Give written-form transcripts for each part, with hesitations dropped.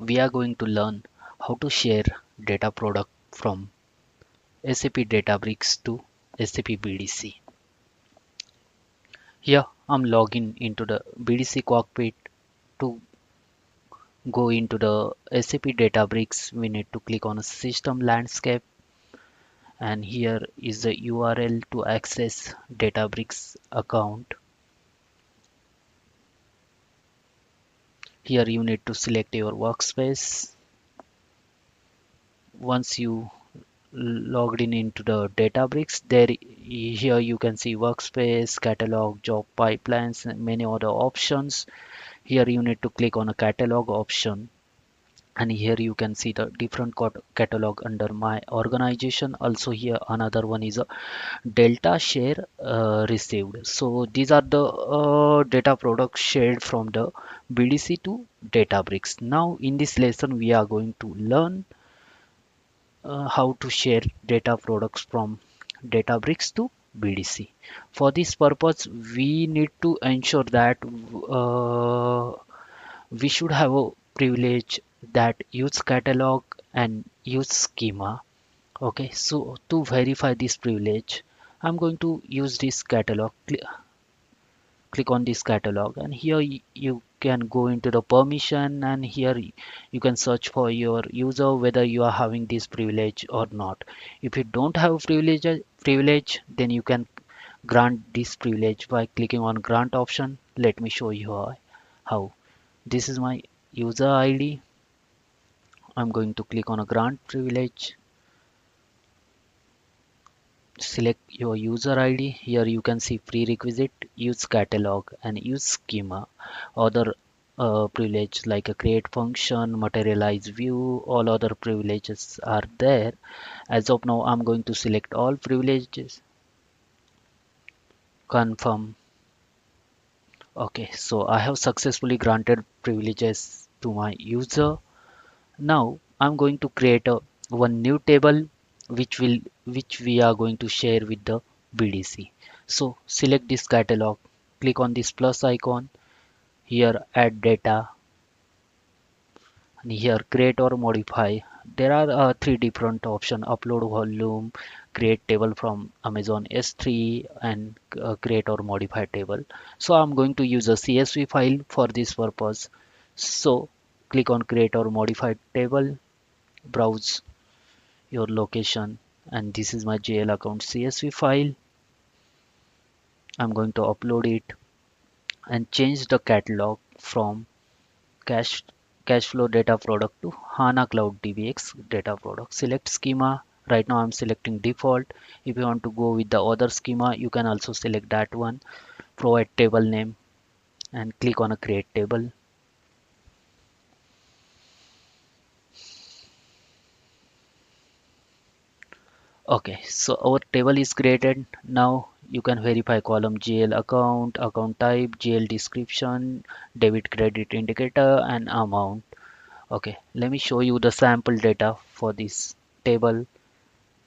we are going to learn how to share data product from SAP Databricks to SAP BDC. Here I'm logging into the BDC cockpit. To go into the SAP Databricks, we need to click on System Landscape, and here is the URL to access Databricks account. Here you need to select your workspace. Once you logged in into the Databricks, there here you can see workspace, catalog, job pipelines, and many other options. Here you need to click on a catalog option, and here you can see the different catalog under my organization. Also here another one is a delta share received. So these are the data products shared from the BDC to Databricks. Now in this lesson we are going to learn how to share data products from Databricks to BDC. For this purpose, we need to ensure that we should have a privilege that use catalog and use schema. Okay, so to verify this privilege, I'm going to use this catalog. Click on this catalog, and here you can go into the permission, and here you can search for your user whether you are having this privilege or not. If you don't have privilege, then you can grant this privilege by clicking on grant option. Let me show you how. This is my user ID. I'm going to click on a grant privilege. Select your user ID. Here you can see prerequisite, use catalog and use schema. Other privilege like a create function, materialize view, all other privileges are there. As of now, I'm going to select all privileges, confirm. Okay, so I have successfully granted privileges to my user. Now I'm going to create a one new table which we are going to share with the BDC. So select this catalog, click on this plus icon, here add data, and here create or modify. There are three different options: upload volume, create table from Amazon S3, and create or modify table. So I'm going to use a CSV file for this purpose. So click on create or modify table, browse your location, and this is my JL account CSV file. I'm going to upload it and change the catalog from cash cash flow data product to HANA Cloud DBX data product. Select schema. Right now I'm selecting default. If you want to go with the other schema, you can also select that one. Provide table name and click on a create table. Okay, so our table is created. Now you can verify column GL account, account type, GL description, debit credit indicator, and amount. Okay, let me show you the sample data for this table.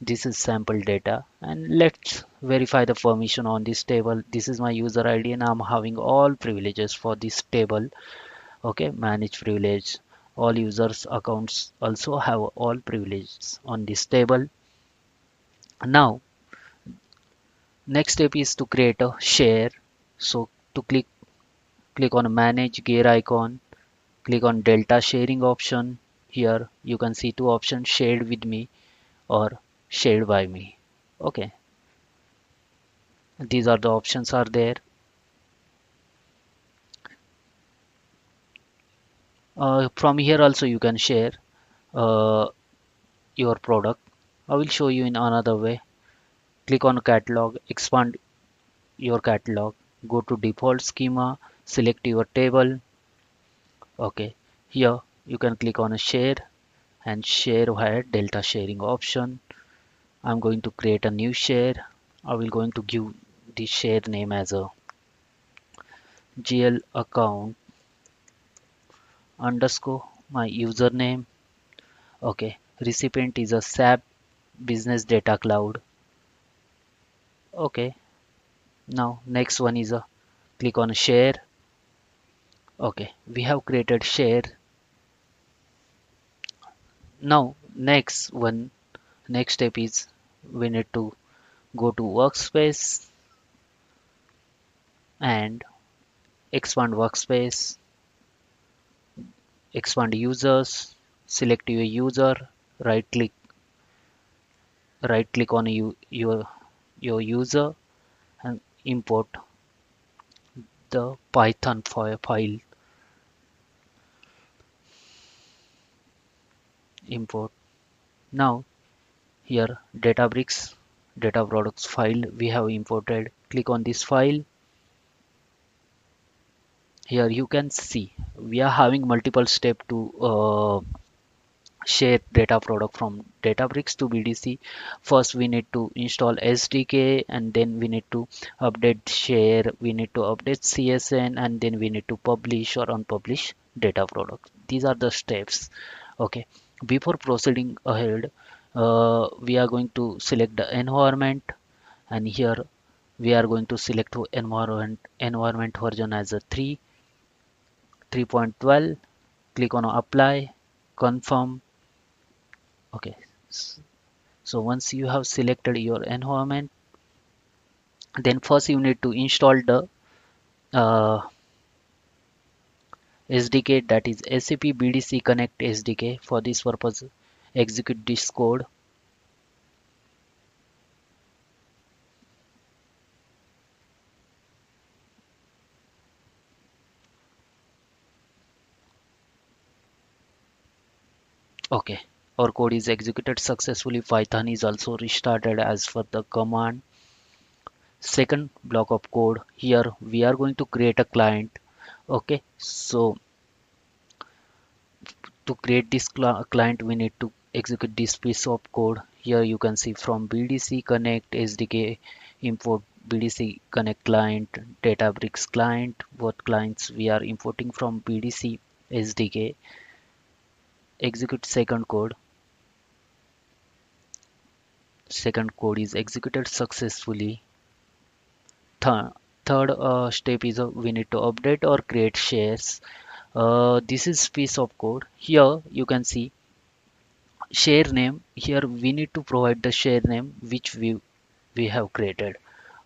This is sample data, and let's verify the permission on this table. This is my user ID, and I'm having all privileges for this table. Okay, manage privilege. All users accounts also have all privileges on this table. Now next step is to create a share. So to click on manage gear icon, click on delta sharing option. Here you can see two options: shared with me or shared by me. Okay, these are the options are there. From here also you can share uh, your product. I will show you in another way. Click on catalog, expand your catalog, go to default schema, select your table. Okay, here you can click on a share and share via delta sharing option. I'm going to create a new share. I will going to give the share name as a GL account underscore my username. Okay, recipient is a SAP Business Data Cloud. Okay, now next one is a click on share. Okay, we have created share. Now next step is we need to go to workspace and expand workspace, expand users, select your user, right click on your user and import the Python file. Import. Now here Databricks data products file we have imported. Click on this file. Here you can see we are having multiple steps to share data product from Databricks to BDC. First, we need to install SDK, and then we need to update share, we need to update CSN, and then we need to publish or unpublish data product. These are the steps. Okay. Before proceeding ahead, we are going to select the environment, and here we are going to select to environment version as a 3.12. Click on apply, confirm. Okay. So once you have selected your environment, then first you need to install the uh, SDK, that is SAP BDC Connect SDK. For this purpose, execute this code. Okay, our code is executed successfully. Python is also restarted as per the command. Second block of code, here we are going to create a client. Okay, so to create this client we need to execute this piece of code. Here you can see from BDC Connect SDK import BDC Connect client, Databricks client, what clients we are importing from BDC SDK. Execute second code is executed successfully. Third step is we need to update or create shares. This is piece of code. Here you can see share name. Here we need to provide the share name which we have created.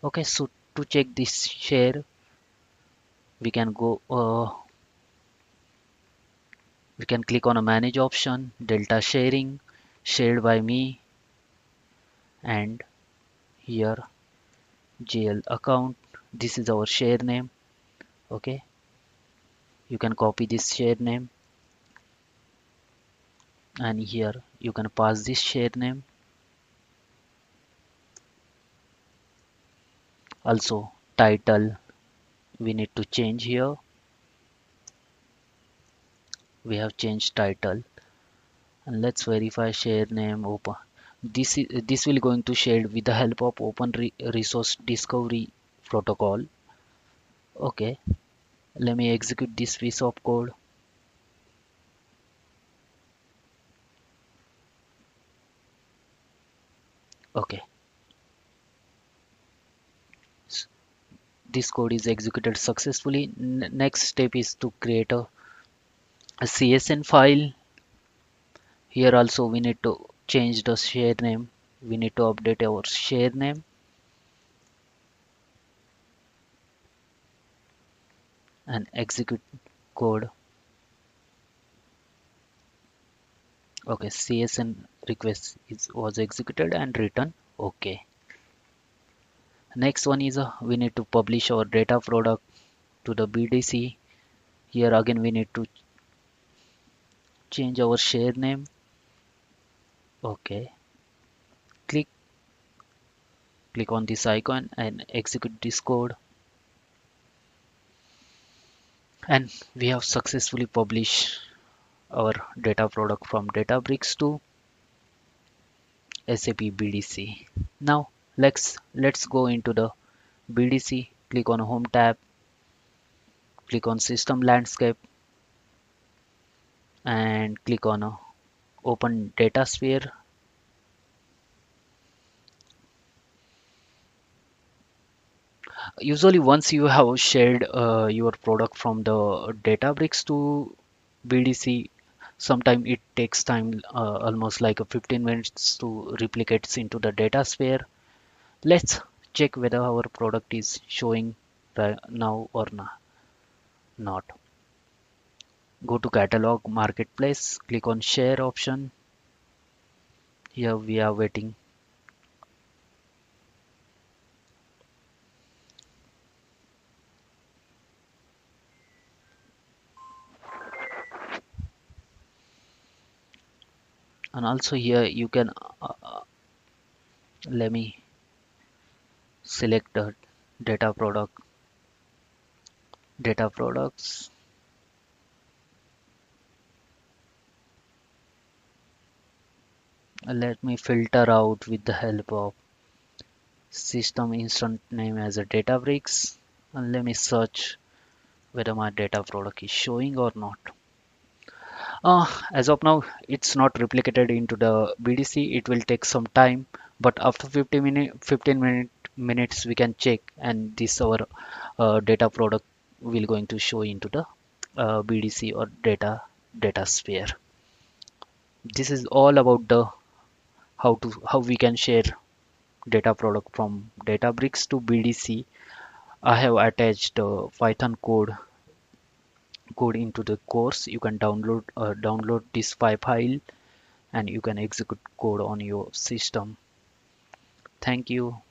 Okay, so to check this share we can go we can click on a manage option, delta sharing, shared by me, and here GL account. This is our share name. Okay, you can copy this share name, and here you can pass this share name. Also title we need to change. Here we have changed title, and let's verify share name open. This will going to share with the help of open resource discovery protocol. Okay, let me execute this piece of code. Okay, this code is executed successfully. Next step is to create a CSN file. Here also we need to change the share name. We need to update our share name and execute code. Okay, CSN request was executed and written. Okay. Next one is we need to publish our data product to the BDC. Here again we need to change our share name. Okay. Click on this icon and execute this code. And we have successfully published our data product from Databricks to SAP BDC. Now let's go into the BDC. Click on Home tab, click on System Landscape, and click on Open DataSphere. Usually, once you have shared your product from the Databricks to BDC, Sometimes it takes time, almost like a 15 minutes to replicate into the data sphere. Let's check whether our product is showing right now or not. Go to catalog marketplace, click on share option. Here we are waiting. And also here you can let me select the data product, data products. Let me filter out with the help of system instant name as a Databricks, and let me search whether my data product is showing or not. As of now, it's not replicated into the BDC. It will take some time, but after 15 minutes, we can check, and this our data product will going to show into the BDC or data sphere. This is all about the how we can share data product from Databricks to BDC. I have attached Python code into the course. You can download this file and you can execute code on your system. Thank you.